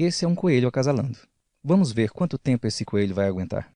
Esse é um coelho acasalando. Vamos ver quanto tempo esse coelho vai aguentar.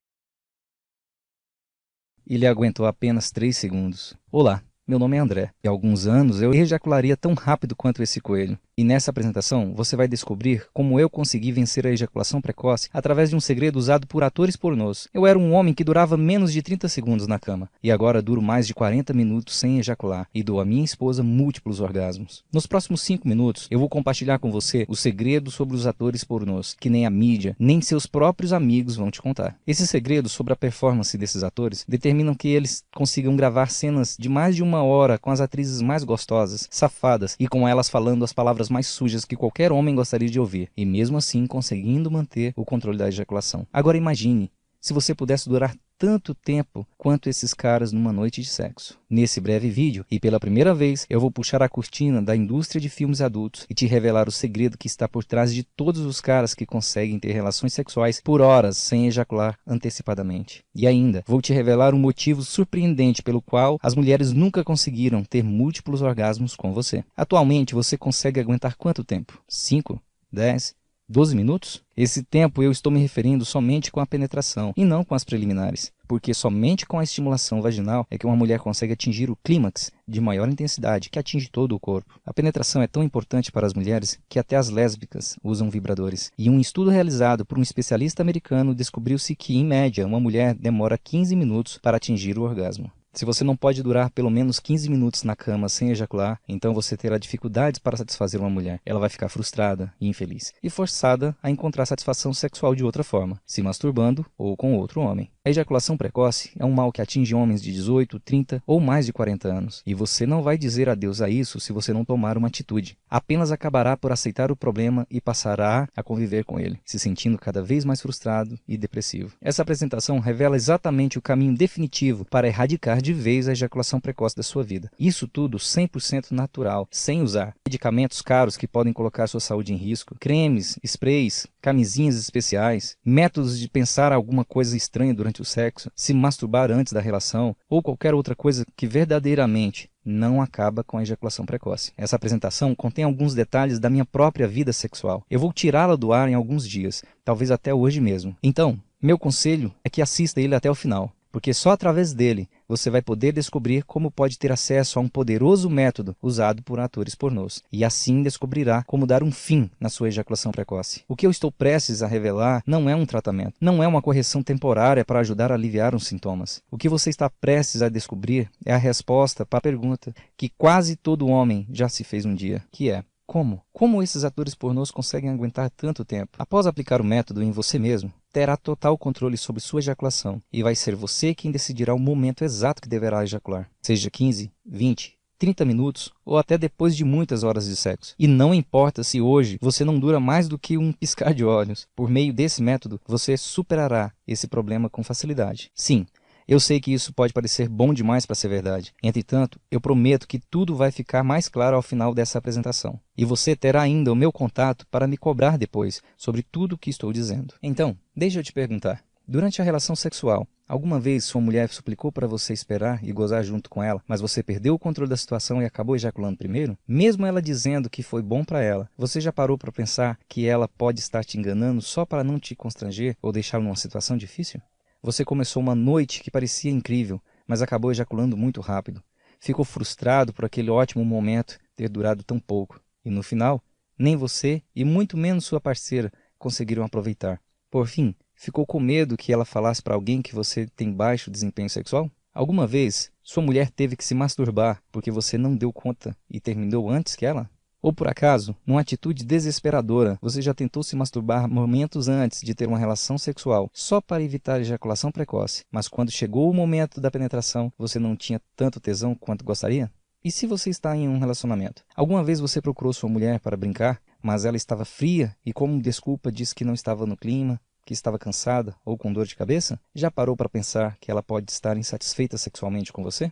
Ele aguentou apenas 3 segundos. Olá, meu nome é André. E há alguns anos eu ejacularia tão rápido quanto esse coelho. E nessa apresentação você vai descobrir como eu consegui vencer a ejaculação precoce através de um segredo usado por atores pornôs. Eu era um homem que durava menos de 30 segundos na cama. E agora duro mais de 40 minutos sem ejacular. E dou à minha esposa múltiplos orgasmos. Nos próximos 5 minutos eu vou compartilhar com você o segredo sobre os atores pornôs, que nem a mídia, nem seus próprios amigos vão te contar. Esses segredos sobre a performance desses atores determinam que eles consigam gravar cenas de mais de 1 hora com as atrizes mais gostosas, safadas e com elas falando as palavras mais sujas que qualquer homem gostaria de ouvir, e mesmo assim conseguindo manter o controle da ejaculação. Agora imagine se você pudesse durar tanto tempo quanto esses caras numa noite de sexo. Nesse breve vídeo, e pela primeira vez, eu vou puxar a cortina da indústria de filmes adultos e te revelar o segredo que está por trás de todos os caras que conseguem ter relações sexuais por horas sem ejacular antecipadamente. E ainda, vou te revelar um motivo surpreendente pelo qual as mulheres nunca conseguiram ter múltiplos orgasmos com você. Atualmente, você consegue aguentar quanto tempo? 5? 10? 12 minutos? Esse tempo eu estou me referindo somente com a penetração e não com as preliminares, porque somente com a estimulação vaginal é que uma mulher consegue atingir o clímax de maior intensidade, que atinge todo o corpo. A penetração é tão importante para as mulheres que até as lésbicas usam vibradores. E um estudo realizado por um especialista americano descobriu-se que, em média, uma mulher demora 15 minutos para atingir o orgasmo. Se você não pode durar pelo menos 15 minutos na cama sem ejacular, então você terá dificuldades para satisfazer uma mulher. Ela vai ficar frustrada e infeliz, e forçada a encontrar satisfação sexual de outra forma, se masturbando ou com outro homem. A ejaculação precoce é um mal que atinge homens de 18, 30 ou mais de 40 anos, e você não vai dizer adeus a isso se você não tomar uma atitude. Apenas acabará por aceitar o problema e passará a conviver com ele, se sentindo cada vez mais frustrado e depressivo. Essa apresentação revela exatamente o caminho definitivo para erradicar de vez a ejaculação precoce da sua vida. Isso tudo 100% natural, sem usar medicamentos caros que podem colocar sua saúde em risco, cremes, sprays, camisinhas especiais, métodos de pensar alguma coisa estranha durante o sexo, se masturbar antes da relação ou qualquer outra coisa que verdadeiramente não acaba com a ejaculação precoce. Essa apresentação contém alguns detalhes da minha própria vida sexual. Eu vou tirá-la do ar em alguns dias, talvez até hoje mesmo. Então, meu conselho é que assista ele até o final, porque só através dele você vai poder descobrir como pode ter acesso a um poderoso método usado por atores pornôs, e assim descobrirá como dar um fim na sua ejaculação precoce. O que eu estou prestes a revelar não é um tratamento, não é uma correção temporária para ajudar a aliviar os sintomas. O que você está prestes a descobrir é a resposta para a pergunta que quase todo homem já se fez um dia, que é: como? Como esses atores pornôs conseguem aguentar tanto tempo? Após aplicar o método em você mesmo, terá total controle sobre sua ejaculação e vai ser você quem decidirá o momento exato que deverá ejacular, seja 15, 20, 30 minutos ou até depois de muitas horas de sexo. E não importa se hoje você não dura mais do que um piscar de olhos. Por meio desse método, você superará esse problema com facilidade. Sim, eu sei que isso pode parecer bom demais para ser verdade. Entretanto, eu prometo que tudo vai ficar mais claro ao final dessa apresentação. E você terá ainda o meu contato para me cobrar depois sobre tudo o que estou dizendo. Então, deixa eu te perguntar. Durante a relação sexual, alguma vez sua mulher suplicou para você esperar e gozar junto com ela, mas você perdeu o controle da situação e acabou ejaculando primeiro? Mesmo ela dizendo que foi bom para ela, você já parou para pensar que ela pode estar te enganando só para não te constranger ou deixá-la numa situação difícil? Você começou uma noite que parecia incrível, mas acabou ejaculando muito rápido. Ficou frustrado por aquele ótimo momento ter durado tão pouco. E no final, nem você e muito menos sua parceira conseguiram aproveitar. Por fim, ficou com medo que ela falasse para alguém que você tem baixo desempenho sexual? Alguma vez, sua mulher teve que se masturbar porque você não deu conta e terminou antes que ela? Ou por acaso, numa atitude desesperadora, você já tentou se masturbar momentos antes de ter uma relação sexual só para evitar a ejaculação precoce, mas quando chegou o momento da penetração, você não tinha tanto tesão quanto gostaria? E se você está em um relacionamento? Alguma vez você procurou sua mulher para brincar, mas ela estava fria e como desculpa disse que não estava no clima, que estava cansada ou com dor de cabeça? Já parou para pensar que ela pode estar insatisfeita sexualmente com você?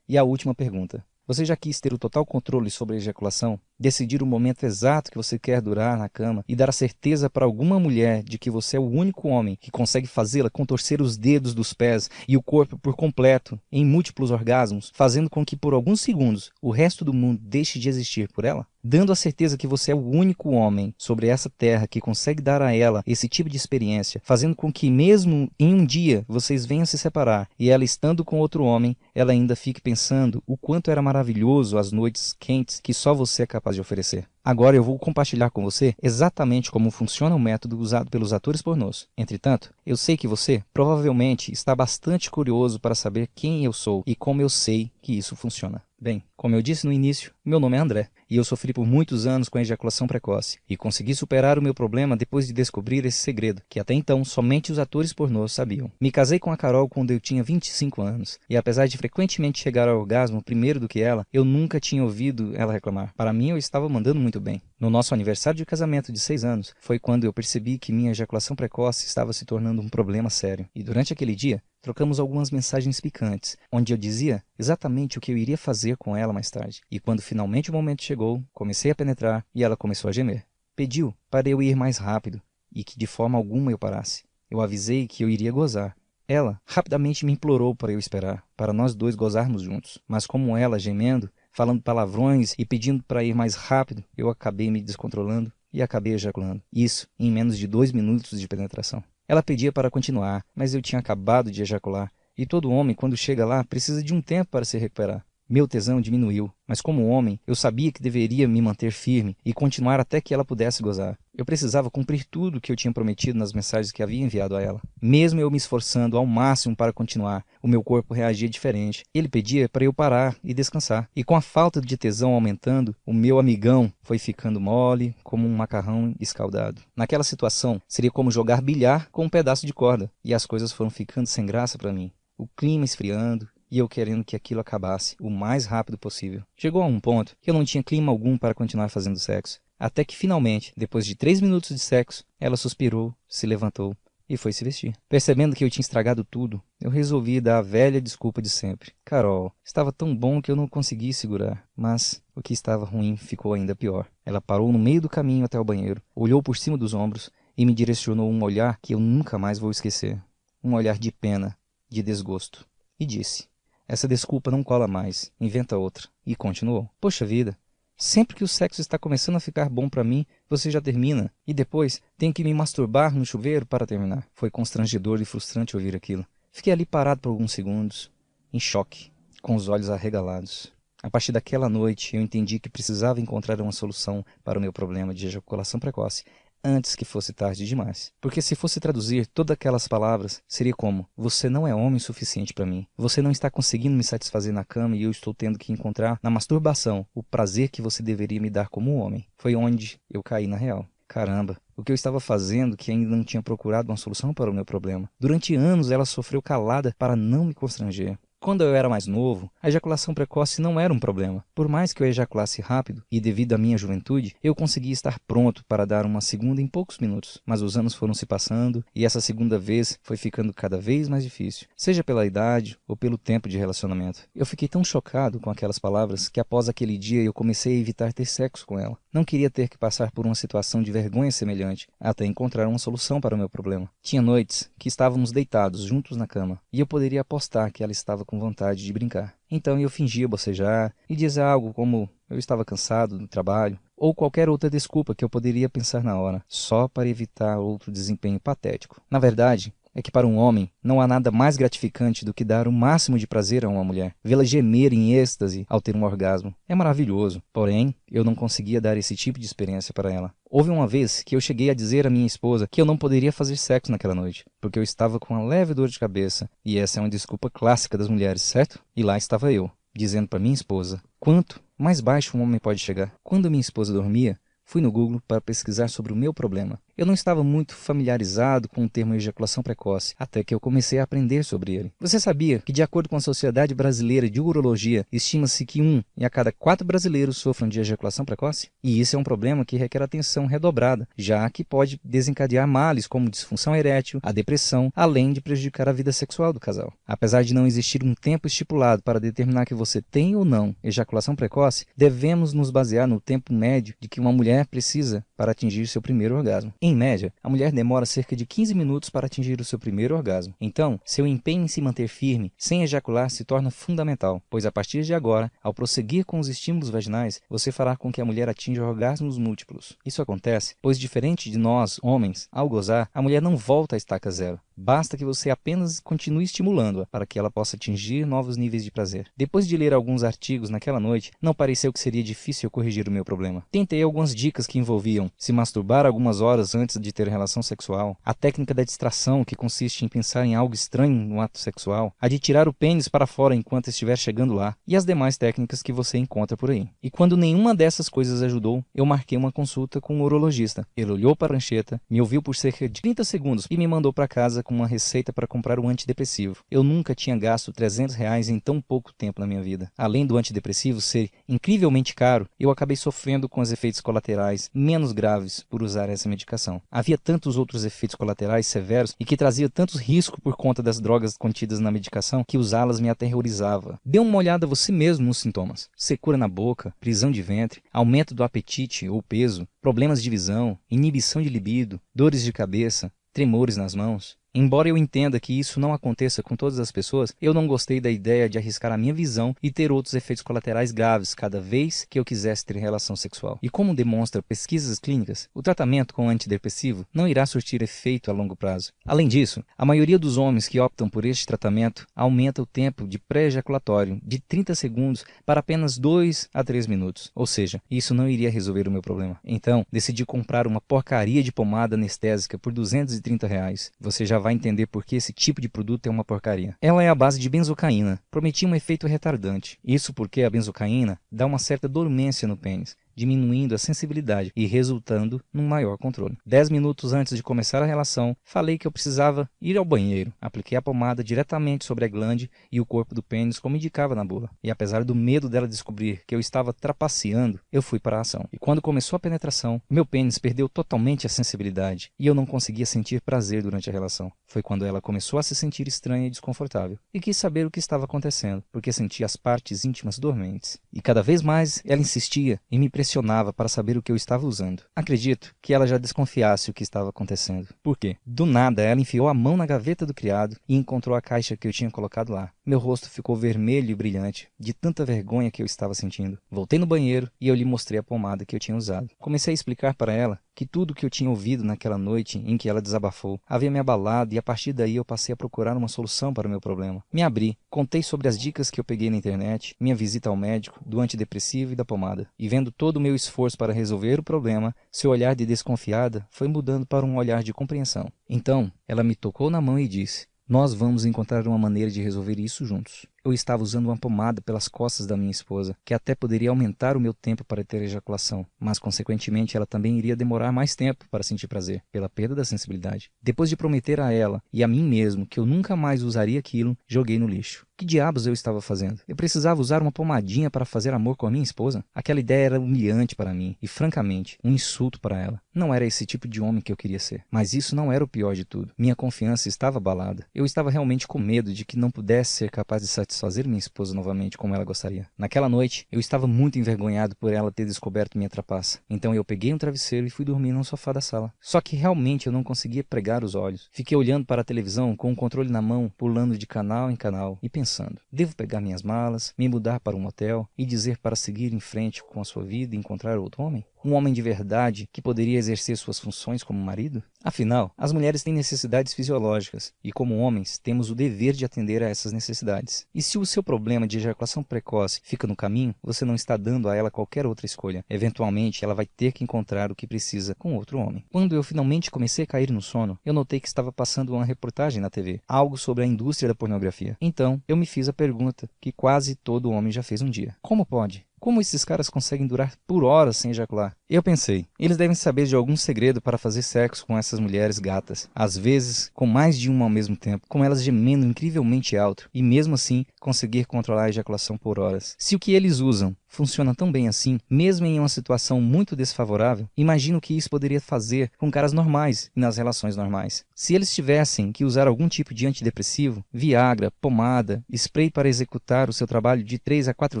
E a última pergunta. Você já quis ter o total controle sobre a ejaculação decidir o momento exato que você quer durar na cama e dar a certeza para alguma mulher de que você é o único homem que consegue fazê-la contorcer os dedos dos pés e o corpo por completo em múltiplos orgasmos, fazendo com que por alguns segundos o resto do mundo deixe de existir por ela? Dando a certeza que você é o único homem sobre essa terra que consegue dar a ela esse tipo de experiência, fazendo com que mesmo em um dia vocês venham se separar e ela estando com outro homem, ela ainda fique pensando o quanto era maravilhoso as noites quentes que só você é capaz de oferecer. Agora eu vou compartilhar com você exatamente como funciona o método usado pelos atores pornôs. Entretanto, eu sei que você provavelmente está bastante curioso para saber quem eu sou e como eu sei que isso funciona. Bem, como eu disse no início, meu nome é André e eu sofri por muitos anos com a ejaculação precoce e consegui superar o meu problema depois de descobrir esse segredo, que até então somente os atores pornôs sabiam. Me casei com a Carol quando eu tinha 25 anos e apesar de frequentemente chegar ao orgasmo primeiro do que ela, eu nunca tinha ouvido ela reclamar. Para mim, eu estava mandando muito bem. No nosso aniversário de casamento de 6 anos, foi quando eu percebi que minha ejaculação precoce estava se tornando um problema sério. E durante aquele dia, trocamos algumas mensagens picantes, onde eu dizia exatamente o que eu iria fazer com ela mais tarde. E quando finalmente o momento chegou, comecei a penetrar e ela começou a gemer. Pediu para eu ir mais rápido e que de forma alguma eu parasse. Eu avisei que eu iria gozar. Ela rapidamente me implorou para eu esperar, para nós dois gozarmos juntos. Mas como ela, gemendo, falando palavrões e pedindo para ir mais rápido, eu acabei me descontrolando e acabei ejaculando. Isso em menos de 2 minutos de penetração. Ela pedia para continuar, mas eu tinha acabado de ejacular, e todo homem, quando chega lá, precisa de um tempo para se recuperar. Meu tesão diminuiu, mas como homem, eu sabia que deveria me manter firme e continuar até que ela pudesse gozar. Eu precisava cumprir tudo o que eu tinha prometido nas mensagens que havia enviado a ela. Mesmo eu me esforçando ao máximo para continuar, o meu corpo reagia diferente. Ele pedia para eu parar e descansar. E com a falta de tesão aumentando, o meu amigão foi ficando mole, como um macarrão escaldado. Naquela situação, seria como jogar bilhar com um pedaço de corda. E as coisas foram ficando sem graça para mim. O clima esfriando, e eu querendo que aquilo acabasse o mais rápido possível. Chegou a um ponto que eu não tinha clima algum para continuar fazendo sexo. Até que finalmente, depois de 3 minutos de sexo, ela suspirou, se levantou e foi se vestir. Percebendo que eu tinha estragado tudo, eu resolvi dar a velha desculpa de sempre. Carol, estava tão bom que eu não consegui segurar, mas o que estava ruim ficou ainda pior. Ela parou no meio do caminho até o banheiro, olhou por cima dos ombros e me direcionou um olhar que eu nunca mais vou esquecer. Um olhar de pena, de desgosto. E disse: essa desculpa não cola mais, inventa outra. E continuou: poxa vida, sempre que o sexo está começando a ficar bom para mim, você já termina. E depois tenho que me masturbar no chuveiro para terminar. Foi constrangedor e frustrante ouvir aquilo. Fiquei ali parado por alguns segundos, em choque, com os olhos arregalados. A partir daquela noite, eu entendi que precisava encontrar uma solução para o meu problema de ejaculação precoce, antes que fosse tarde demais. Porque se fosse traduzir todas aquelas palavras, seria como: você não é homem suficiente para mim. Você não está conseguindo me satisfazer na cama e eu estou tendo que encontrar na masturbação o prazer que você deveria me dar como homem. Foi onde eu caí na real. Caramba, o que eu estava fazendo que ainda não tinha procurado uma solução para o meu problema. Durante anos ela sofreu calada para não me constranger. Quando eu era mais novo, a ejaculação precoce não era um problema. Por mais que eu ejaculasse rápido, e devido à minha juventude, eu conseguia estar pronto para dar uma segunda em poucos minutos. Mas os anos foram se passando, e essa segunda vez foi ficando cada vez mais difícil, seja pela idade ou pelo tempo de relacionamento. Eu fiquei tão chocado com aquelas palavras que após aquele dia eu comecei a evitar ter sexo com ela. Não queria ter que passar por uma situação de vergonha semelhante, até encontrar uma solução para o meu problema. Tinha noites que estávamos deitados juntos na cama, e eu poderia apostar que ela estava com vontade de brincar. Então eu fingia bocejar e dizia algo como: eu estava cansado do trabalho, ou qualquer outra desculpa que eu poderia pensar na hora, só para evitar outro desempenho patético. Na verdade, é que para um homem não há nada mais gratificante do que dar o máximo de prazer a uma mulher, vê-la gemer em êxtase ao ter um orgasmo. É maravilhoso, porém, eu não conseguia dar esse tipo de experiência para ela. Houve uma vez que eu cheguei a dizer à minha esposa que eu não poderia fazer sexo naquela noite, porque eu estava com uma leve dor de cabeça, e essa é uma desculpa clássica das mulheres, certo? E lá estava eu, dizendo para minha esposa quanto mais baixo um homem pode chegar. Quando minha esposa dormia, fui no Google para pesquisar sobre o meu problema. Eu não estava muito familiarizado com o termo ejaculação precoce, até que eu comecei a aprender sobre ele. Você sabia que, de acordo com a Sociedade Brasileira de Urologia, estima-se que 1 em a cada 4 brasileiros sofram de ejaculação precoce? E isso é um problema que requer atenção redobrada, já que pode desencadear males como disfunção erétil, a depressão, além de prejudicar a vida sexual do casal. Apesar de não existir um tempo estipulado para determinar que você tem ou não ejaculação precoce, devemos nos basear no tempo médio de que uma mulher precisa para atingir seu primeiro orgasmo. Em média, a mulher demora cerca de 15 minutos para atingir o seu primeiro orgasmo. Então, seu empenho em se manter firme, sem ejacular, se torna fundamental, pois a partir de agora, ao prosseguir com os estímulos vaginais, você fará com que a mulher atinja orgasmos múltiplos. Isso acontece, pois diferente de nós, homens, ao gozar, a mulher não volta à estaca zero. Basta que você apenas continue estimulando-a para que ela possa atingir novos níveis de prazer. Depois de ler alguns artigos naquela noite, não pareceu que seria difícil corrigir o meu problema. Tentei algumas dicas que envolviam se masturbar algumas horas antes de ter relação sexual, a técnica da distração, que consiste em pensar em algo estranho no ato sexual, a de tirar o pênis para fora enquanto estiver chegando lá, e as demais técnicas que você encontra por aí. E quando nenhuma dessas coisas ajudou, eu marquei uma consulta com um urologista. Ele olhou para a prancheta, me ouviu por cerca de 30 segundos e me mandou para casa com uma receita para comprar um antidepressivo. Eu nunca tinha gasto R$300 em tão pouco tempo na minha vida. Além do antidepressivo ser incrivelmente caro, eu acabei sofrendo com os efeitos colaterais menos graves por usar essa medicação. Havia tantos outros efeitos colaterais severos e que traziam tantos riscos por conta das drogas contidas na medicação que usá-las me aterrorizava. Dê uma olhada você mesmo nos sintomas: secura na boca, prisão de ventre, aumento do apetite ou peso, problemas de visão, inibição de libido, dores de cabeça, tremores nas mãos. Embora eu entenda que isso não aconteça com todas as pessoas, eu não gostei da ideia de arriscar a minha visão e ter outros efeitos colaterais graves cada vez que eu quisesse ter relação sexual. E como demonstra pesquisas clínicas, o tratamento com antidepressivo não irá surtir efeito a longo prazo. Além disso, a maioria dos homens que optam por este tratamento aumenta o tempo de pré-ejaculatório de 30 segundos para apenas 2 a 3 minutos. Ou seja, isso não iria resolver o meu problema. Então, decidi comprar uma porcaria de pomada anestésica por R$230. Você já vai entender por que esse tipo de produto é uma porcaria. Ela é à base de benzocaína. Prometia um efeito retardante. Isso porque a benzocaína dá uma certa dormência no pênis, diminuindo a sensibilidade e resultando num maior controle. 10 minutos antes de começar a relação, falei que eu precisava ir ao banheiro. Apliquei a pomada diretamente sobre a glande e o corpo do pênis, como indicava na bula. E apesar do medo dela descobrir que eu estava trapaceando, eu fui para a ação. E quando começou a penetração, meu pênis perdeu totalmente a sensibilidade e eu não conseguia sentir prazer durante a relação. Foi quando ela começou a se sentir estranha e desconfortável e quis saber o que estava acontecendo, porque sentia as partes íntimas dormentes. E cada vez mais ela insistia e me pressionava para saber o que eu estava usando. Acredito que ela já desconfiasse o que estava acontecendo. Por quê? Do nada, ela enfiou a mão na gaveta do criado e encontrou a caixa que eu tinha colocado lá. Meu rosto ficou vermelho e brilhante, de tanta vergonha que eu estava sentindo. Voltei no banheiro e eu lhe mostrei a pomada que eu tinha usado. Comecei a explicar para ela que tudo o que eu tinha ouvido naquela noite em que ela desabafou havia me abalado e a partir daí eu passei a procurar uma solução para o meu problema. Me abri, contei sobre as dicas que eu peguei na internet, minha visita ao médico, do antidepressivo e da pomada. E vendo todo o meu esforço para resolver o problema, seu olhar de desconfiada foi mudando para um olhar de compreensão. Então, ela me tocou na mão e disse: "Nós vamos encontrar uma maneira de resolver isso juntos." Eu estava usando uma pomada pelas costas da minha esposa, que até poderia aumentar o meu tempo para ter ejaculação, mas consequentemente ela também iria demorar mais tempo para sentir prazer, pela perda da sensibilidade. Depois de prometer a ela e a mim mesmo que eu nunca mais usaria aquilo, joguei no lixo. Que diabos eu estava fazendo? Eu precisava usar uma pomadinha para fazer amor com a minha esposa? Aquela ideia era humilhante para mim e, francamente, um insulto para ela. Não era esse tipo de homem que eu queria ser. Mas isso não era o pior de tudo. Minha confiança estava abalada. Eu estava realmente com medo de que não pudesse ser capaz de satisfazer minha esposa novamente como ela gostaria. Naquela noite, eu estava muito envergonhado por ela ter descoberto minha trapaça. Então eu peguei um travesseiro e fui dormir no sofá da sala. Só que realmente eu não conseguia pregar os olhos. Fiquei olhando para a televisão com o controle na mão, pulando de canal em canal e pensando: devo pegar minhas malas, me mudar para um motel e dizer para seguir em frente com a sua vida e encontrar outro homem? Um homem de verdade que poderia exercer suas funções como marido? Afinal, as mulheres têm necessidades fisiológicas e, como homens, temos o dever de atender a essas necessidades. E se o seu problema de ejaculação precoce fica no caminho, você não está dando a ela qualquer outra escolha. Eventualmente, ela vai ter que encontrar o que precisa com outro homem. Quando eu finalmente comecei a cair no sono, eu notei que estava passando uma reportagem na TV, algo sobre a indústria da pornografia. Então, eu me fiz a pergunta que quase todo homem já fez um dia: como pode? Como esses caras conseguem durar por horas sem ejacular? Eu pensei, eles devem saber de algum segredo para fazer sexo com essas mulheres gatas, às vezes com mais de uma ao mesmo tempo, com elas gemendo incrivelmente alto e mesmo assim conseguir controlar a ejaculação por horas. Se o que eles usam funciona tão bem assim, mesmo em uma situação muito desfavorável, imagino que isso poderia fazer com caras normais e nas relações normais. Se eles tivessem que usar algum tipo de antidepressivo, Viagra, pomada, spray para executar o seu trabalho de 3 a 4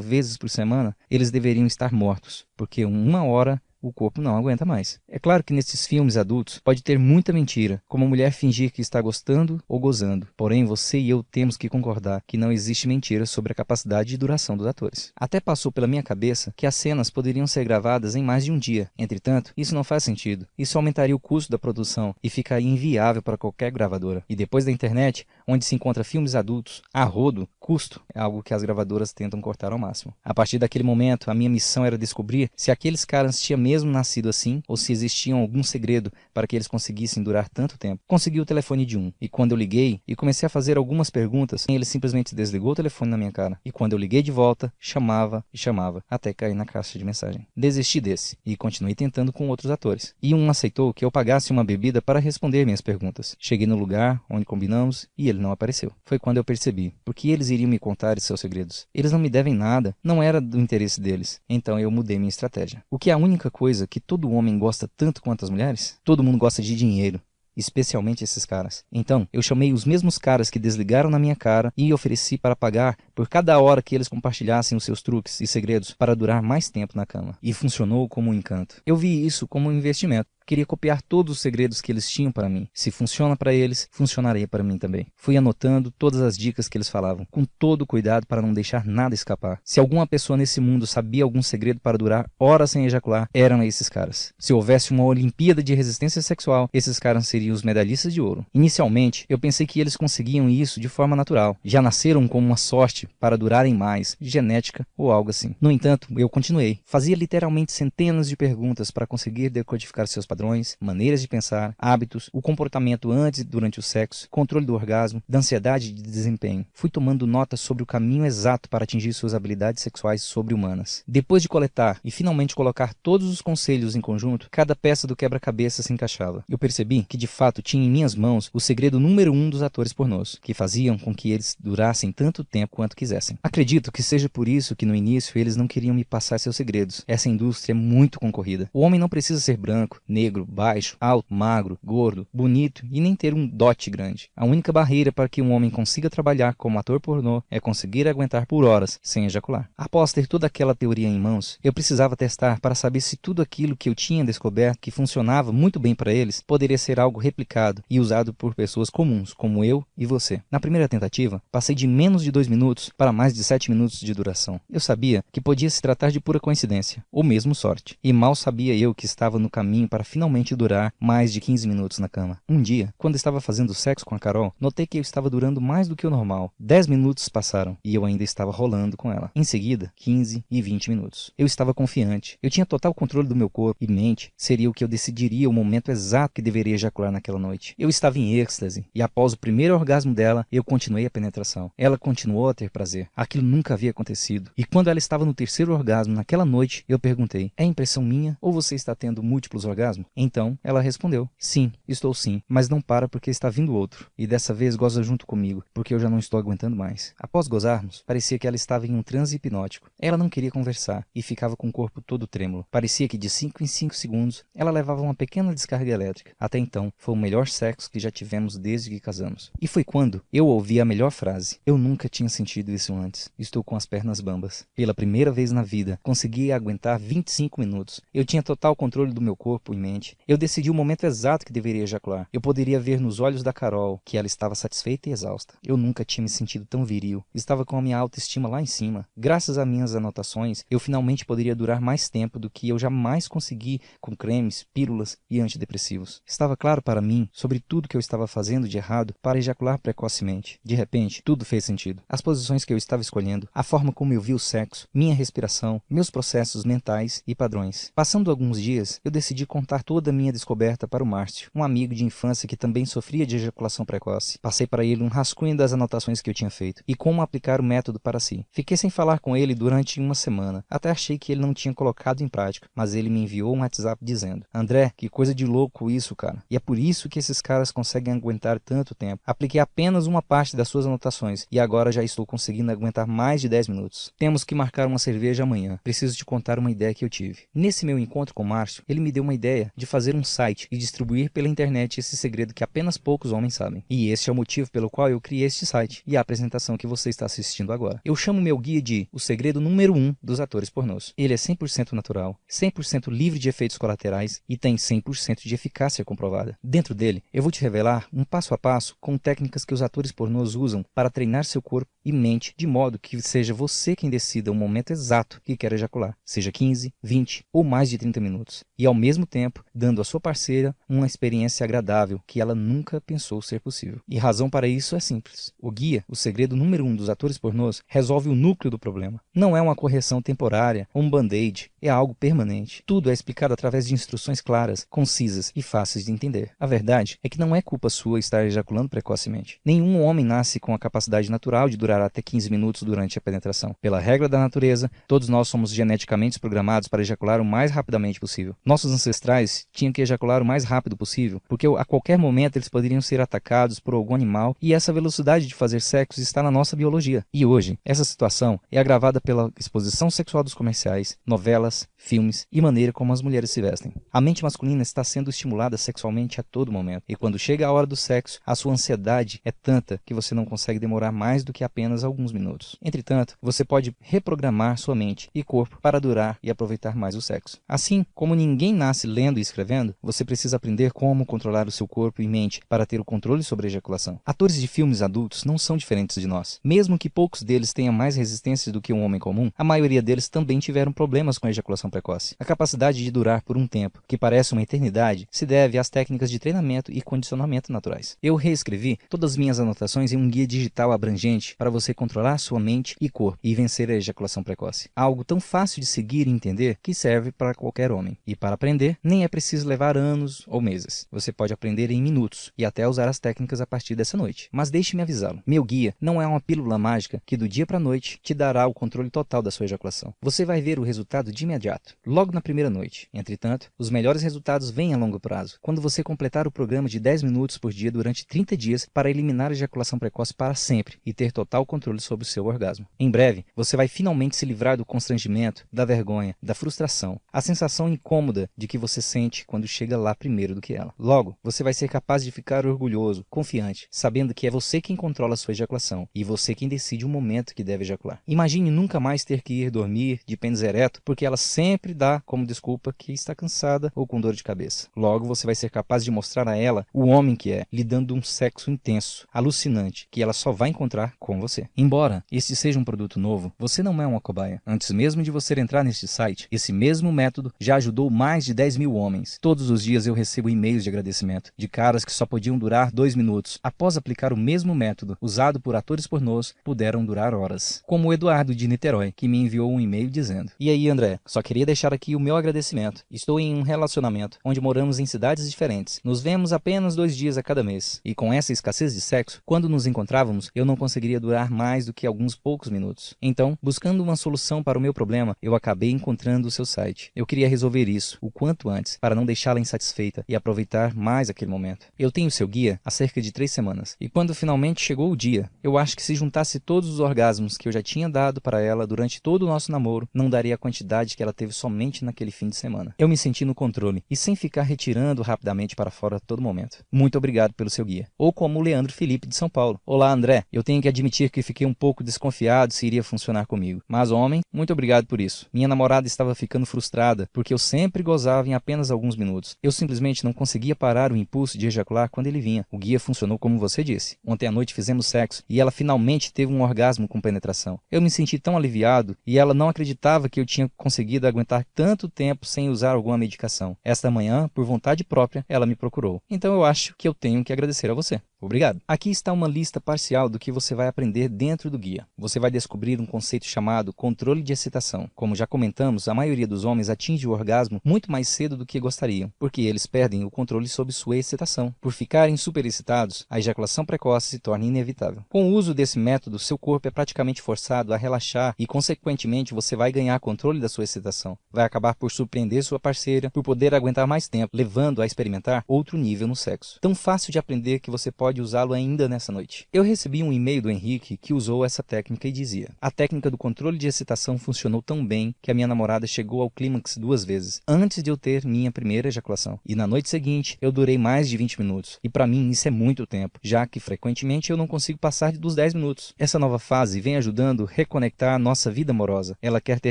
vezes por semana, eles deveriam estar mortos, porque em uma hora o corpo não aguenta mais. É claro que nesses filmes adultos pode ter muita mentira, como a mulher fingir que está gostando ou gozando. Porém, você e eu temos que concordar que não existe mentira sobre a capacidade e duração dos atores. Até passou pela minha cabeça que as cenas poderiam ser gravadas em mais de um dia. Entretanto, isso não faz sentido. Isso aumentaria o custo da produção e ficaria inviável para qualquer gravadora. E depois da internet, onde se encontra filmes adultos a rodo, custo é algo que as gravadoras tentam cortar ao máximo. A partir daquele momento, a minha missão era descobrir se aqueles caras tinham mesmo nascido assim ou se existia algum segredo para que eles conseguissem durar tanto tempo. Consegui o telefone de um e quando eu liguei e comecei a fazer algumas perguntas, ele simplesmente desligou o telefone na minha cara e quando eu liguei de volta, chamava e chamava até cair na caixa de mensagem. Desisti desse e continuei tentando com outros atores. E um aceitou que eu pagasse uma bebida para responder minhas perguntas. Cheguei no lugar onde combinamos e ele não apareceu. Foi quando eu percebi, porque eles iriam me contar seus segredos. Eles não me devem nada, não era do interesse deles. Então eu mudei minha estratégia. O que é a única coisa que todo homem gosta tanto quanto as mulheres? Todo mundo gosta de dinheiro. Especialmente esses caras. Então, eu chamei os mesmos caras que desligaram na minha cara e ofereci para pagar por cada hora que eles compartilhassem os seus truques e segredos para durar mais tempo na cama. E funcionou como um encanto. Eu vi isso como um investimento. Queria copiar todos os segredos que eles tinham para mim. Se funciona para eles, funcionaria para mim também. Fui anotando todas as dicas que eles falavam, com todo o cuidado para não deixar nada escapar. Se alguma pessoa nesse mundo sabia algum segredo para durar horas sem ejacular, eram esses caras. Se houvesse uma Olimpíada de resistência sexual, esses caras seriam os medalhistas de ouro. Inicialmente, eu pensei que eles conseguiam isso de forma natural. Já nasceram com uma sorte para durarem mais, genética ou algo assim. No entanto, eu continuei. Fazia literalmente centenas de perguntas para conseguir decodificar seus padrões, maneiras de pensar, hábitos, o comportamento antes e durante o sexo, controle do orgasmo, da ansiedade e de desempenho. Fui tomando notas sobre o caminho exato para atingir suas habilidades sexuais sobre-humanas. Depois de coletar e finalmente colocar todos os conselhos em conjunto, cada peça do quebra-cabeça se encaixava. Eu percebi que de fato tinha em minhas mãos o segredo número 1 dos atores pornôs, que faziam com que eles durassem tanto tempo quanto quisessem. Acredito que seja por isso que no início eles não queriam me passar seus segredos. Essa indústria é muito concorrida. O homem não precisa ser branco, negro, baixo, alto, magro, gordo, bonito e nem ter um dote grande. A única barreira para que um homem consiga trabalhar como ator pornô é conseguir aguentar por horas sem ejacular. Após ter toda aquela teoria em mãos, eu precisava testar para saber se tudo aquilo que eu tinha descoberto que funcionava muito bem para eles poderia ser algo replicado e usado por pessoas comuns como eu e você. Na primeira tentativa, passei de menos de 2 minutos para mais de 7 minutos de duração. Eu sabia que podia se tratar de pura coincidência, ou mesmo sorte, e mal sabia eu que estava no caminho para finalmente durar mais de 15 minutos na cama. Um dia, quando estava fazendo sexo com a Carol, notei que eu estava durando mais do que o normal. 10 minutos passaram e eu ainda estava rolando com ela. Em seguida, 15 e 20 minutos. Eu estava confiante. Eu tinha total controle do meu corpo e mente. Seria o que eu decidiria o momento exato que deveria ejacular naquela noite. Eu estava em êxtase e após o primeiro orgasmo dela, eu continuei a penetração. Ela continuou a ter prazer. Aquilo nunca havia acontecido. E quando ela estava no terceiro orgasmo naquela noite, eu perguntei: é impressão minha ou você está tendo múltiplos orgasmos? Então, ela respondeu: sim, estou sim, mas não para porque está vindo outro. E dessa vez goza junto comigo, porque eu já não estou aguentando mais. Após gozarmos, parecia que ela estava em um transe hipnótico. Ela não queria conversar e ficava com o corpo todo trêmulo. Parecia que de 5 em 5 segundos ela levava uma pequena descarga elétrica. Até então, foi o melhor sexo que já tivemos desde que casamos. E foi quando eu ouvi a melhor frase. Eu nunca tinha sentido isso antes. Estou com as pernas bambas. Pela primeira vez na vida, consegui aguentar 25 minutos. Eu tinha total controle do meu corpo e mente. Eu decidi o momento exato que deveria ejacular. Eu poderia ver nos olhos da Carol que ela estava satisfeita e exausta. Eu nunca tinha me sentido tão viril. Estava com a minha autoestima lá em cima. Graças a minhas anotações, eu finalmente poderia durar mais tempo do que eu jamais consegui com cremes, pílulas e antidepressivos. Estava claro para mim sobre tudo que eu estava fazendo de errado para ejacular precocemente. De repente, tudo fez sentido. As posições que eu estava escolhendo, a forma como eu vi o sexo, minha respiração, meus processos mentais e padrões. Passando alguns dias, eu decidi contar toda a minha descoberta para o Márcio, um amigo de infância que também sofria de ejaculação precoce. Passei para ele um rascunho das anotações que eu tinha feito e como aplicar o método para si. Fiquei sem falar com ele durante uma semana. Até achei que ele não tinha colocado em prática, mas ele me enviou um WhatsApp dizendo: André, que coisa de louco isso, cara. E é por isso que esses caras conseguem aguentar tanto tempo. Apliquei apenas uma parte das suas anotações e agora já estou conseguindo aguentar mais de 10 minutos. Temos que marcar uma cerveja amanhã. Preciso te contar uma ideia que eu tive. Nesse meu encontro com o Márcio, ele me deu uma ideia de fazer um site e distribuir pela internet esse segredo que apenas poucos homens sabem. E esse é o motivo pelo qual eu criei este site e a apresentação que você está assistindo agora. Eu chamo meu guia de o segredo número 1 dos atores pornôs. Ele é 100% natural, 100% livre de efeitos colaterais e tem 100% de eficácia comprovada. Dentro dele, eu vou te revelar um passo a passo com técnicas que os atores pornôs usam para treinar seu corpo e mente de modo que seja você quem decida o momento exato que quer ejacular, seja 15, 20 ou mais de 30 minutos, e ao mesmo tempo dando à sua parceira uma experiência agradável que ela nunca pensou ser possível. E a razão para isso é simples. O guia, o segredo número 1 dos atores pornôs, resolve o núcleo do problema. Não é uma correção temporária ou um band-aid, é algo permanente. Tudo é explicado através de instruções claras, concisas e fáceis de entender. A verdade é que não é culpa sua estar ejaculando precocemente. Nenhum homem nasce com a capacidade natural de durar até 15 minutos durante a penetração. Pela regra da natureza, todos nós somos geneticamente programados para ejacular o mais rapidamente possível. Nossos ancestrais tinham que ejacular o mais rápido possível, porque a qualquer momento eles poderiam ser atacados por algum animal e essa velocidade de fazer sexo está na nossa biologia. E hoje, essa situação é agravada pela exposição sexual dos comerciais, novelas, filmes e maneira como as mulheres se vestem. A mente masculina está sendo estimulada sexualmente a todo momento, e quando chega a hora do sexo, a sua ansiedade é tanta que você não consegue demorar mais do que apenas alguns minutos. Entretanto, você pode reprogramar sua mente e corpo para durar e aproveitar mais o sexo. Assim, como ninguém nasce lendo e escrevendo, você precisa aprender como controlar o seu corpo e mente para ter o controle sobre a ejaculação. Atores de filmes adultos não são diferentes de nós. Mesmo que poucos deles tenham mais resistência do que um homem comum, a maioria deles também tiveram problemas com a ejaculação precoce. A capacidade de durar por um tempo, que parece uma eternidade, se deve às técnicas de treinamento e condicionamento naturais. Eu reescrevi todas as minhas anotações em um guia digital abrangente para você controlar sua mente e corpo e vencer a ejaculação precoce. Algo tão fácil de seguir e entender que serve para qualquer homem. E para aprender, nem é preciso levar anos ou meses. Você pode aprender em minutos e até usar as técnicas a partir dessa noite. Mas deixe-me avisá-lo. Meu guia não é uma pílula mágica que do dia para a noite te dará o controle total da sua ejaculação. Você vai ver o resultado de imediato, logo na primeira noite. Entretanto, os melhores resultados vêm a longo prazo, quando você completar o programa de 10 minutos por dia durante 30 dias para eliminar a ejaculação precoce para sempre e ter total controle sobre o seu orgasmo. Em breve, você vai finalmente se livrar do constrangimento, da vergonha, da frustração, a sensação incômoda de que você sente quando chega lá primeiro do que ela. Logo, você vai ser capaz de ficar orgulhoso, confiante, sabendo que é você quem controla a sua ejaculação e você quem decide o momento que deve ejacular. Imagine nunca mais ter que ir dormir de pênis ereto porque ela sempre dá como desculpa que está cansada ou com dor de cabeça. Logo, você vai ser capaz de mostrar a ela o homem que é, lhe dando um sexo intenso, alucinante, que ela só vai encontrar com você. Embora este seja um produto novo, você não é uma cobaia. Antes mesmo de você entrar neste site, esse mesmo método já ajudou mais de 10 mil homens. Todos os dias eu recebo e-mails de agradecimento de caras que só podiam durar 2 minutos. Após aplicar o mesmo método usado por atores pornôs, puderam durar horas. Como o Eduardo de Niterói, que me enviou um e-mail dizendo: E aí, André, só queria deixar aqui o meu agradecimento. Estou em um relacionamento onde moramos em cidades diferentes. Nos vemos apenas 2 dias a cada mês. E com essa escassez de sexo, quando nos encontrávamos, eu não conseguiria durar mais do que alguns poucos minutos. Então, buscando uma solução para o meu problema, eu acabei encontrando o seu site. Eu queria resolver isso o quanto antes, para não deixá-la insatisfeita e aproveitar mais aquele momento. Eu tenho seu guia há cerca de 3 semanas. E quando finalmente chegou o dia, eu acho que se juntasse todos os orgasmos que eu já tinha dado para ela durante todo o nosso namoro, não daria a quantidade que ela teve somente naquele fim de semana. Eu me senti no controle e sem ficar retirando rapidamente para fora a todo momento. Muito obrigado pelo seu guia. Ou como o Leandro Felipe de São Paulo. Olá, André. Eu tenho que admitir que fiquei um pouco desconfiado se iria funcionar comigo. Mas, homem, muito obrigado por isso. Minha namorada estava ficando frustrada porque eu sempre gozava em apenas alguns minutos. Eu simplesmente não conseguia parar o impulso de ejacular quando ele vinha. O guia funcionou como você disse. Ontem à noite fizemos sexo e ela finalmente teve um orgasmo com penetração. Eu me senti tão aliviado e ela não acreditava que eu tinha conseguido aguentar tanto tempo sem usar alguma medicação. Esta manhã, por vontade própria, ela me procurou. Então eu acho que eu tenho que agradecer a você. Obrigado. Aqui está uma lista parcial do que você vai aprender dentro do guia. Você vai descobrir um conceito chamado controle de excitação. Como já comentamos, a maioria dos homens atinge o orgasmo muito mais cedo do que gostariam, porque eles perdem o controle sobre sua excitação. Por ficarem superexcitados, a ejaculação precoce se torna inevitável. Com o uso desse método, seu corpo é praticamente forçado a relaxar e, consequentemente, você vai ganhar controle da sua excitação. Vai acabar por surpreender sua parceira, por poder aguentar mais tempo, levando a experimentar outro nível no sexo. Tão fácil de aprender que você pode usá-lo ainda nessa noite. Eu recebi um e-mail do Henrique que usou essa técnica e dizia: a técnica do controle de excitação funcionou tão bem que a minha namorada chegou ao clímax 2 vezes, antes de eu ter minha primeira ejaculação. E na noite seguinte, eu durei mais de 20 minutos. E para mim isso é muito tempo, já que frequentemente eu não consigo passar dos 10 minutos. Essa nova fase vem ajudando a reconectar a nossa vida amorosa. Ela quer ter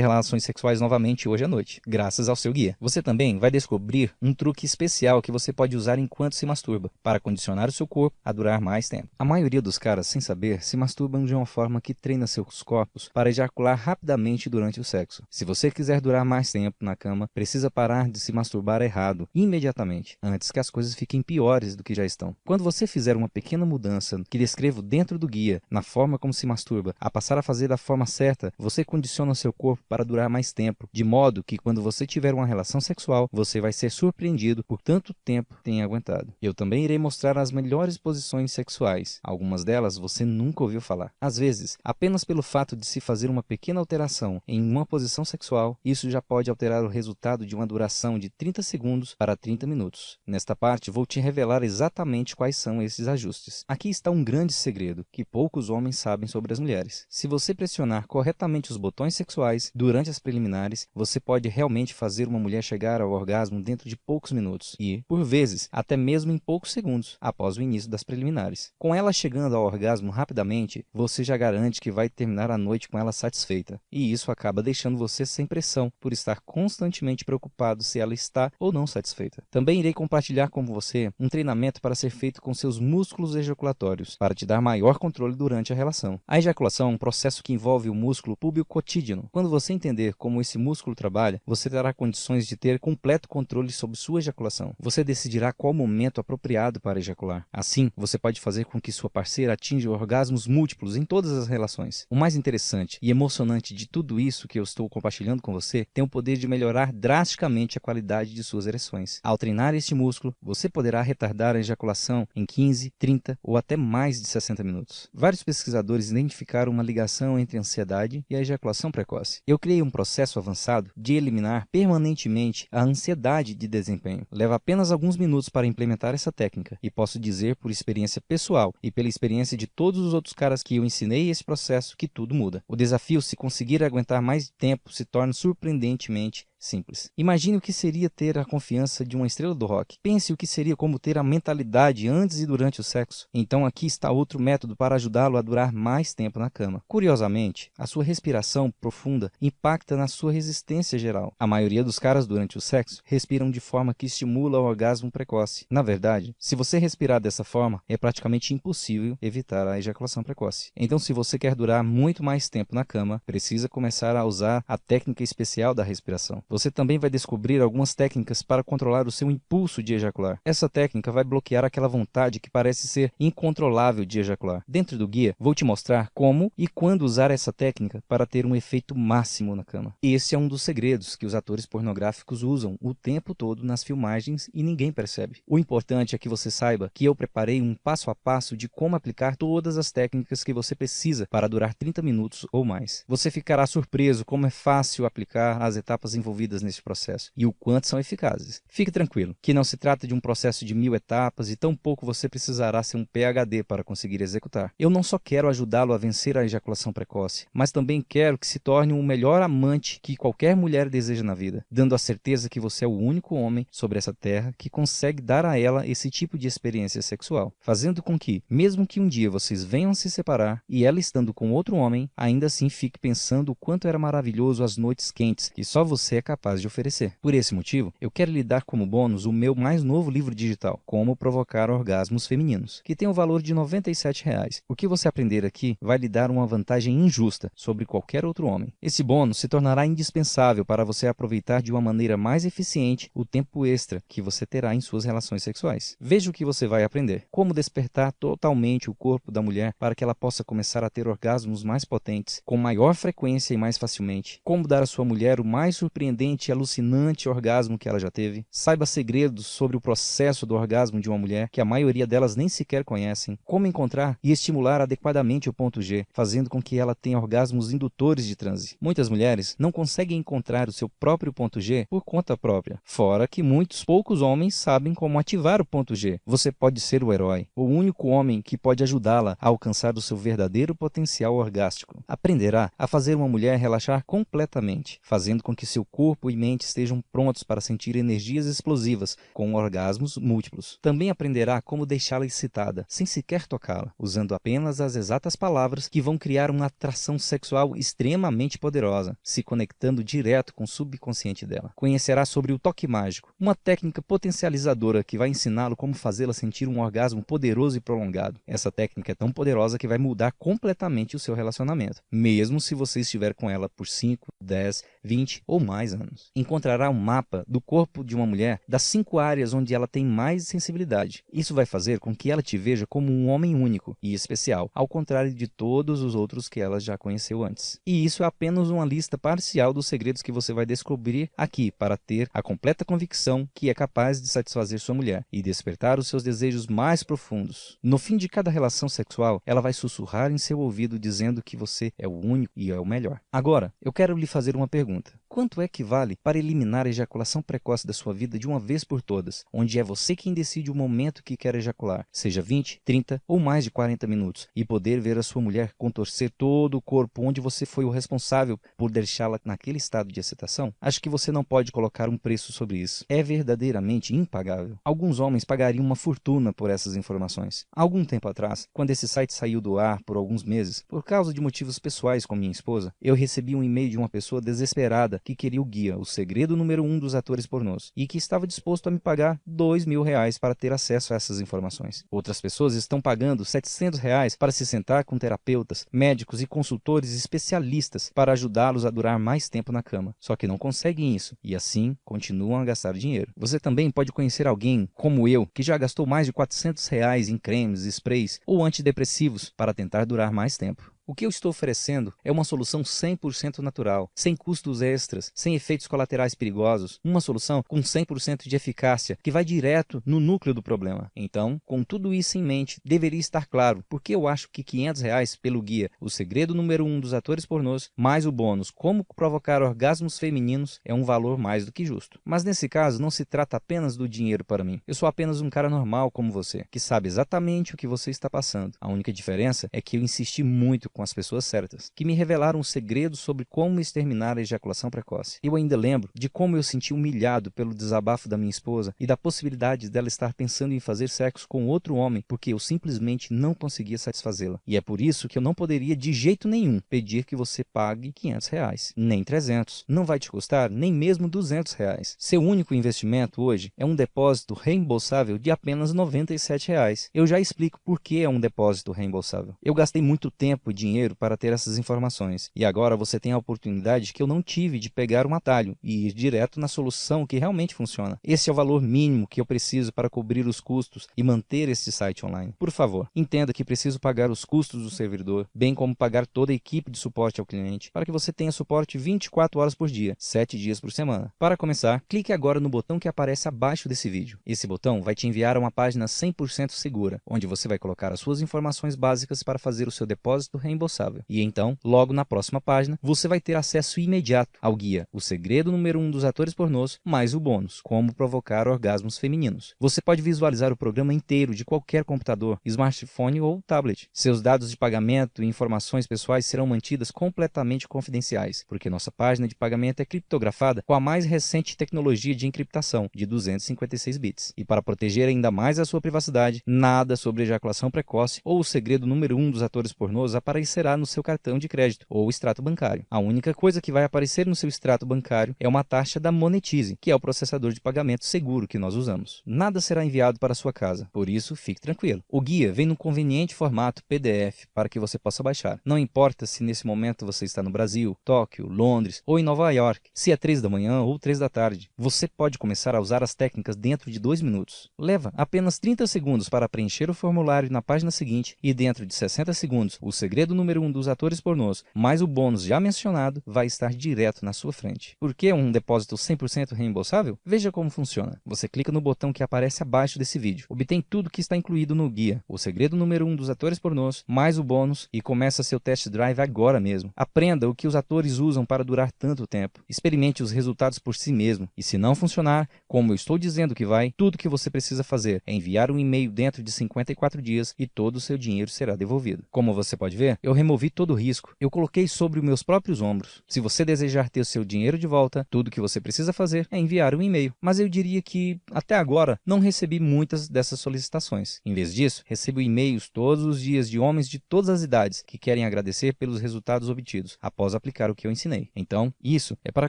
relações sexuais novamente hoje à noite, graças ao seu guia. Você também vai descobrir um truque especial que você pode usar enquanto se masturba, para condicionar o seu corpo a durar mais tempo. A maioria dos caras, sem saber, se masturbam de uma forma que treina seus corpos para ejacular rapidamente durante o sexo. Se você quiser durar mais tempo na cama, precisa parar de se masturbar errado, imediatamente, antes que as coisas fiquem piores do que já estão. Quando você fizer uma pequena mudança que descrevo dentro do guia, na forma como se masturba, a passar a fazer da forma certa, você condiciona o seu corpo para durar mais tempo, de modo que quando você tiver uma relação sexual, você vai ser surpreendido por tanto tempo tenha aguentado. Eu também irei mostrar as melhores posições sexuais. Algumas delas você nunca ouviu falar. Às vezes, apenas pelo fato de se fazer uma pequena alteração em uma posição sexual, isso já pode alterar o resultado de uma duração de 30 segundos para 30 minutos. Nesta parte, vou te revelar exatamente quais são esses ajustes. Aqui está um grande segredo que poucos homens sabem sobre as mulheres. Se você pressionar corretamente os botões sexuais durante as preliminares, você pode realmente fazer uma mulher chegar ao orgasmo dentro de poucos minutos e, por vezes, até mesmo em poucos segundos após o início das preliminares. Com ela chegando ao orgasmo rapidamente, você já garante que vai terminar a noite com ela satisfeita, e isso acaba deixando você sem pressão por estar constantemente preocupado se ela está ou não satisfeita. Também irei compartilhar com você um treinamento para ser feito com seus músculos ejaculatórios, para te dar maior controle durante a relação. A ejaculação é um processo que envolve o músculo púbio cotídeo. Quando você entender como esse músculo trabalha, você terá condições de ter completo controle sobre sua ejaculação. Você decidirá qual momento apropriado para ejacular. Assim, você pode fazer com que sua parceira atinja orgasmos múltiplos em todas as relações. O mais interessante e emocionante de tudo isso que eu estou compartilhando com você tem o poder de melhorar drasticamente a qualidade de suas ereções. Ao treinar este músculo, você poderá retardar a ejaculação em 15, 30 ou até mais de 60 minutos. Vários pesquisadores identificaram uma ligação entre a ansiedade e a ejaculação precoce. Eu criei um processo avançado de eliminar permanentemente a ansiedade de desempenho. Leva apenas alguns minutos para implementar essa técnica e posso dizer por experiência pessoal e pela experiência de todos os outros caras que eu ensinei esse processo que tudo muda. O desafio, se conseguir aguentar mais tempo, se torna surpreendentemente simples. Imagine o que seria ter a confiança de uma estrela do rock. Pense o que seria como ter a mentalidade antes e durante o sexo. Então aqui está outro método para ajudá-lo a durar mais tempo na cama. Curiosamente, a sua respiração profunda impacta na sua resistência geral. A maioria dos caras durante o sexo respiram de forma que estimula o orgasmo precoce. Na verdade, se você respirar dessa forma, é praticamente impossível evitar a ejaculação precoce. Então, se você quer durar muito mais tempo na cama, precisa começar a usar a técnica especial da respiração. Você também vai descobrir algumas técnicas para controlar o seu impulso de ejacular. Essa técnica vai bloquear aquela vontade que parece ser incontrolável de ejacular. Dentro do guia, vou te mostrar como e quando usar essa técnica para ter um efeito máximo na cama. Esse é um dos segredos que os atores pornográficos usam o tempo todo nas filmagens e ninguém percebe. O importante é que você saiba que eu preparei um passo a passo de como aplicar todas as técnicas que você precisa para durar 30 minutos ou mais. Você ficará surpreso como é fácil aplicar as etapas envolvidas nesse processo e o quanto são eficazes. Fique tranquilo, que não se trata de um processo de 1000 etapas e tampouco você precisará ser um PhD para conseguir executar. Eu não só quero ajudá-lo a vencer a ejaculação precoce, mas também quero que se torne o melhor amante que qualquer mulher deseja na vida, dando a certeza que você é o único homem sobre essa terra que consegue dar a ela esse tipo de experiência sexual, fazendo com que, mesmo que um dia vocês venham se separar e ela estando com outro homem, ainda assim fique pensando o quanto era maravilhoso as noites quentes que só você é capaz de oferecer. Por esse motivo, eu quero lhe dar como bônus o meu mais novo livro digital, Como Provocar Orgasmos Femininos, que tem o valor de R$ 97. O que você aprender aqui vai lhe dar uma vantagem injusta sobre qualquer outro homem. Esse bônus se tornará indispensável para você aproveitar de uma maneira mais eficiente o tempo extra que você terá em suas relações sexuais. Veja o que você vai aprender. Como despertar totalmente o corpo da mulher para que ela possa começar a ter orgasmos mais potentes, com maior frequência e mais facilmente. Como dar à sua mulher o mais surpreendente e alucinante orgasmo que ela já teve. Saiba segredos sobre o processo do orgasmo de uma mulher que a maioria delas nem sequer conhecem. Como encontrar e estimular adequadamente o ponto G, fazendo com que ela tenha orgasmos indutores de transe. Muitas mulheres não conseguem encontrar o seu próprio ponto G por conta própria. Fora que poucos homens sabem como ativar o ponto G. Você pode ser o herói, o único homem que pode ajudá-la a alcançar o seu verdadeiro potencial orgástico. Aprenderá a fazer uma mulher relaxar completamente, fazendo com que seu corpo e mente estejam prontos para sentir energias explosivas com orgasmos múltiplos. Também aprenderá como deixá-la excitada, sem sequer tocá-la, usando apenas as exatas palavras que vão criar uma atração sexual extremamente poderosa, se conectando direto com o subconsciente dela. Conhecerá sobre o toque mágico, uma técnica potencializadora que vai ensiná-lo como fazê-la sentir um orgasmo poderoso e prolongado. Essa técnica é tão poderosa que vai mudar completamente o seu relacionamento, mesmo se você estiver com ela por 5, 10, 20 ou mais anos. Encontrará um mapa do corpo de uma mulher das 5 áreas onde ela tem mais sensibilidade. Isso vai fazer com que ela te veja como um homem único e especial, ao contrário de todos os outros que ela já conheceu antes. E isso é apenas uma lista parcial dos segredos que você vai descobrir aqui para ter a completa convicção que é capaz de satisfazer sua mulher e despertar os seus desejos mais profundos. No fim de cada relação sexual, ela vai sussurrar em seu ouvido dizendo que você é o único e é o melhor. Agora, eu quero lhe fazer uma pergunta. Quanto é que vale para eliminar a ejaculação precoce da sua vida de uma vez por todas, onde é você quem decide o momento que quer ejacular, seja 20, 30 ou mais de 40 minutos, e poder ver a sua mulher contorcer todo o corpo onde você foi o responsável por deixá-la naquele estado de excitação? Acho que você não pode colocar um preço sobre isso. É verdadeiramente impagável. Alguns homens pagariam uma fortuna por essas informações. Há algum tempo atrás, quando esse site saiu do ar por alguns meses, por causa de motivos pessoais com minha esposa, eu recebi um e-mail de uma pessoa desesperada que queria o guia, o segredo número 1 dos atores pornôs, e que estava disposto a me pagar R$ 2.000 para ter acesso a essas informações. Outras pessoas estão pagando R$ 700 para se sentar com terapeutas, médicos e consultores especialistas para ajudá-los a durar mais tempo na cama. Só que não conseguem isso, e assim continuam a gastar dinheiro. Você também pode conhecer alguém, como eu, que já gastou mais de R$ 400 em cremes, sprays ou antidepressivos para tentar durar mais tempo. O que eu estou oferecendo é uma solução 100% natural, sem custos extras, sem efeitos colaterais perigosos, uma solução com 100% de eficácia, que vai direto no núcleo do problema. Então, com tudo isso em mente, deveria estar claro porque eu acho que R$ 500 pelo guia, o segredo número 1 dos atores pornôs, mais o bônus Como Provocar Orgasmos Femininos, é um valor mais do que justo. Mas nesse caso, não se trata apenas do dinheiro para mim. Eu sou apenas um cara normal como você, que sabe exatamente o que você está passando. A única diferença é que eu insisti muito com as pessoas certas, que me revelaram um segredo sobre como exterminar a ejaculação precoce. Eu ainda lembro de como eu senti humilhado pelo desabafo da minha esposa e da possibilidade dela estar pensando em fazer sexo com outro homem porque eu simplesmente não conseguia satisfazê-la. E é por isso que eu não poderia de jeito nenhum pedir que você pague R$ 500, nem 300. Não vai te custar nem mesmo R$ 200. Seu único investimento hoje é um depósito reembolsável de apenas R$ 97. Eu já explico por que é um depósito reembolsável. Eu gastei muito tempo e dinheiro para ter essas informações. E agora você tem a oportunidade que eu não tive de pegar um atalho e ir direto na solução que realmente funciona. Esse é o valor mínimo que eu preciso para cobrir os custos e manter este site online. Por favor, entenda que preciso pagar os custos do servidor, bem como pagar toda a equipe de suporte ao cliente, para que você tenha suporte 24 horas por dia, 7 dias por semana. Para começar, clique agora no botão que aparece abaixo desse vídeo. Esse botão vai te enviar a uma página 100% segura, onde você vai colocar as suas informações básicas para fazer o seu depósito reembolsável. E então, logo na próxima página, você vai ter acesso imediato ao guia, o segredo número 1 dos atores pornôs, mais o bônus, Como Provocar Orgasmos Femininos. Você pode visualizar o programa inteiro de qualquer computador, smartphone ou tablet. Seus dados de pagamento e informações pessoais serão mantidas completamente confidenciais, porque nossa página de pagamento é criptografada com a mais recente tecnologia de encriptação, de 256 bits. E para proteger ainda mais a sua privacidade, nada sobre ejaculação precoce ou o segredo número 1 dos atores pornôs aparecerá aparecerá no seu cartão de crédito ou extrato bancário. A única coisa que vai aparecer no seu extrato bancário é uma taxa da Monetize, que é o processador de pagamento seguro que nós usamos. Nada será enviado para sua casa, por isso fique tranquilo. O guia vem num conveniente formato PDF para que você possa baixar. Não importa se nesse momento você está no Brasil, Tóquio, Londres ou em Nova York, se é 3 da manhã ou 3 da tarde, você pode começar a usar as técnicas dentro de 2 minutos. Leva apenas 30 segundos para preencher o formulário na página seguinte e dentro de 60 segundos, o segredo número 1 dos atores pornôs, mais o bônus já mencionado, vai estar direto na sua frente. Por que um depósito 100% reembolsável? Veja como funciona. Você clica no botão que aparece abaixo desse vídeo. Obtém tudo que está incluído no guia, o segredo número 1 dos atores pornôs, mais o bônus e começa seu test drive agora mesmo. Aprenda o que os atores usam para durar tanto tempo. Experimente os resultados por si mesmo. E se não funcionar, como eu estou dizendo que vai, tudo que você precisa fazer é enviar um e-mail dentro de 54 dias e todo o seu dinheiro será devolvido. Como você pode ver, eu removi todo o risco. Eu coloquei sobre os meus próprios ombros. Se você desejar ter o seu dinheiro de volta, tudo que você precisa fazer é enviar um e-mail. Mas eu diria que, até agora, não recebi muitas dessas solicitações. Em vez disso, recebo e-mails todos os dias de homens de todas as idades que querem agradecer pelos resultados obtidos após aplicar o que eu ensinei. Então, isso é para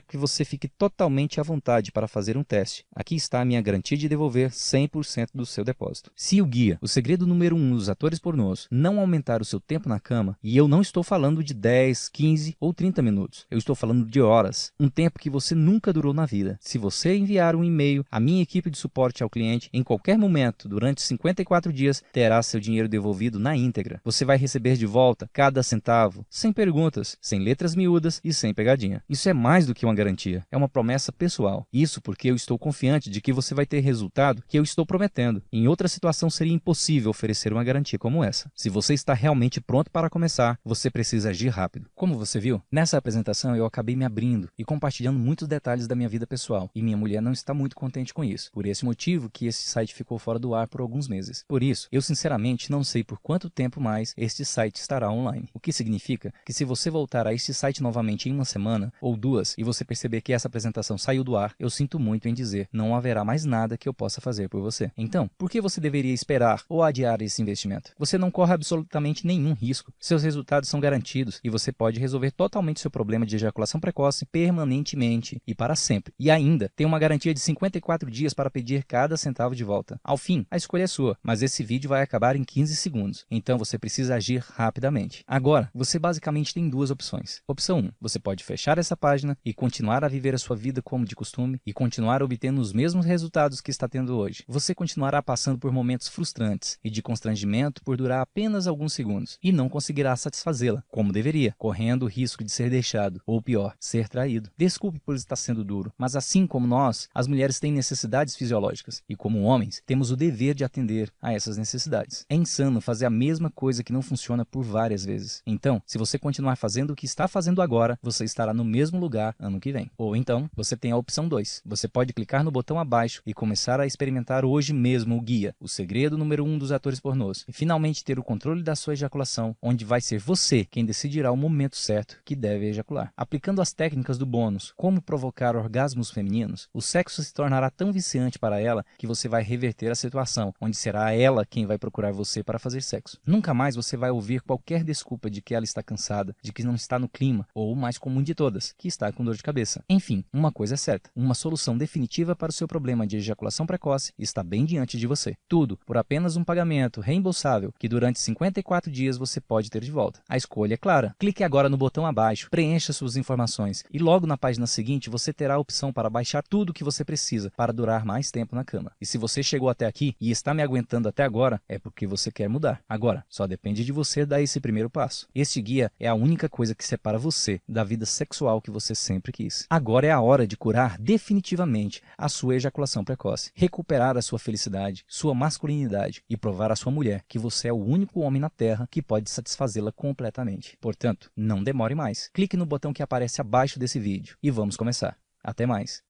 que você fique totalmente à vontade para fazer um teste. Aqui está a minha garantia de devolver 100% do seu depósito. Se o guia, o segredo número 1 dos atores pornôs, não aumentar o seu tempo na cama, e eu não estou falando de 10, 15 ou 30 minutos, eu estou falando de horas, um tempo que você nunca durou na vida. Se você enviar um e-mail à minha equipe de suporte ao cliente, em qualquer momento, durante 54 dias, terá seu dinheiro devolvido na íntegra. Você vai receber de volta cada centavo, sem perguntas, sem letras miúdas e sem pegadinha. Isso é mais do que uma garantia, é uma promessa pessoal. Isso porque eu estou confiante de que você vai ter resultado que eu estou prometendo. Em outra situação seria impossível oferecer uma garantia como essa. Se você está realmente pronto para começar, você precisa agir rápido. Como você viu, nessa apresentação eu acabei me abrindo e compartilhando muitos detalhes da minha vida pessoal, e minha mulher não está muito contente com isso. Por esse motivo que esse site ficou fora do ar por alguns meses. Por isso, eu sinceramente não sei por quanto tempo mais este site estará online. O que significa que se você voltar a este site novamente em uma semana ou duas e você perceber que essa apresentação saiu do ar, eu sinto muito em dizer, não haverá mais nada que eu possa fazer por você. Então, por que você deveria esperar ou adiar esse investimento? Você não corre absolutamente nenhum risco. Seus resultados são garantidos e você pode resolver totalmente seu problema de ejaculação precoce permanentemente e para sempre. E ainda tem uma garantia de 54 dias para pedir cada centavo de volta. Ao fim, a escolha é sua, mas esse vídeo vai acabar em 15 segundos. Então você precisa agir rapidamente. Agora, você basicamente tem duas opções. Opção 1, você pode fechar essa página e continuar a viver a sua vida como de costume e continuar obtendo os mesmos resultados que está tendo hoje. Você continuará passando por momentos frustrantes e de constrangimento por durar apenas alguns segundos e não conseguirá satisfazê-la como deveria, correndo o risco de ser deixado ou pior, ser traído. Desculpe por estar sendo duro, mas assim como nós, as mulheres têm necessidades fisiológicas e como homens, temos o dever de atender a essas necessidades. É insano fazer a mesma coisa que não funciona por várias vezes. Então, se você continuar fazendo o que está fazendo agora, você estará no mesmo lugar ano que vem. Ou então, você tem a opção 2. Você pode clicar no botão abaixo e começar a experimentar hoje mesmo o guia, o segredo número 1 dos atores pornôs, e finalmente ter o controle da sua ejaculação, onde vai ser você quem decidirá o momento certo que deve ejacular. Aplicando as técnicas do bônus, como provocar orgasmos femininos, o sexo se tornará tão viciante para ela que você vai reverter a situação, onde será ela quem vai procurar você para fazer sexo. Nunca mais você vai ouvir qualquer desculpa de que ela está cansada, de que não está no clima, ou o mais comum de todas, que está com dor de cabeça. Enfim, uma coisa é certa, uma solução definitiva para o seu problema de ejaculação precoce está bem diante de você. Tudo por apenas um pagamento reembolsável que durante 54 dias você pode ter de volta. A escolha é clara. Clique agora no botão abaixo, preencha suas informações e logo na página seguinte você terá a opção para baixar tudo o que você precisa para durar mais tempo na cama. E se você chegou até aqui e está me aguentando até agora, é porque você quer mudar. Agora, só depende de você dar esse primeiro passo. Este guia é a única coisa que separa você da vida sexual que você sempre quis. Agora é a hora de curar definitivamente a sua ejaculação precoce, recuperar a sua felicidade, sua masculinidade e provar à sua mulher que você é o único homem na Terra que pode satisfazê-la completamente. Portanto, não demore mais. Clique no botão que aparece abaixo desse vídeo e vamos começar. Até mais!